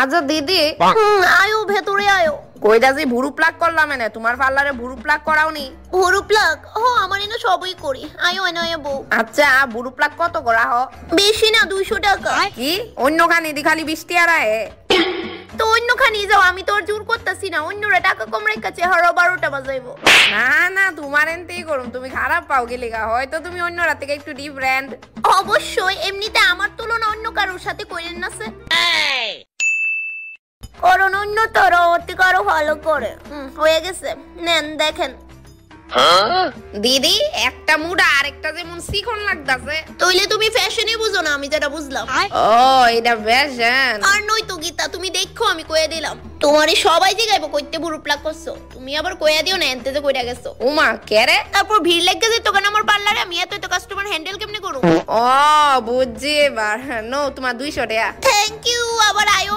আচ্ছা দিদি, আয়ো ভেতরে আয়ো। কইরা যে ভুরু প্লাক করলাম এনে, তোমার পার্লারে ভুরু প্লাক করাওনি? ভুরু প্লাক আমার এনে সবই করি। আয়ো এনে আয়ো বউ। আচ্ছা ভুরু প্লাক কত করা হ? বেশি না, 200 টাকা। কি অন্য খানি দি খালি 20 টাকা রায়? তো অন্যখানে যাও, আমি তোর জোর করতেছি না। অন্যরা টাকা কম রেখেছে, হারো 12টা বাজাইবো। না না, তোমার এনতেই করুম। তুমি খারাপ পাও গেলে গা, হয়তো তুমি অন্যরা থেকে একটু ডিফারেন্ট। অবশ্যই, এমনিতে আমার তুলনা অন্য কারোর সাথে কইরেন না সে। করুন অন্য তোর অতি কারো ভালো করে। হয়ে গেছে, নেন দেখেন। দিদি একটা মুডা আরেকটা যেমন শিখন লাগতাছে। তইলে তুমি ফ্যাশনই বুঝো না, আমি যেটা বুঝলাম। ও এটা ফ্যাশন। আর নই তো গীতা, তুমি দেখো আমি কইয়া দিলাম। তোমারে সবাই জিগাইবো কইতে বুড়ো প্লাক করছো, তুমি আবার কইয়া দিও না এনতে যে কইরা গেছো। উমা কেরে? তারপর ভিড় লেগে যেত কেন আমার পার্লারে, আমি এত কাস্টমার হ্যান্ডেল কেমনে করব? ও বুঝছি এবার। নো তোমার 200 টাকা। থ্যাংক ইউ, আবার আয়ো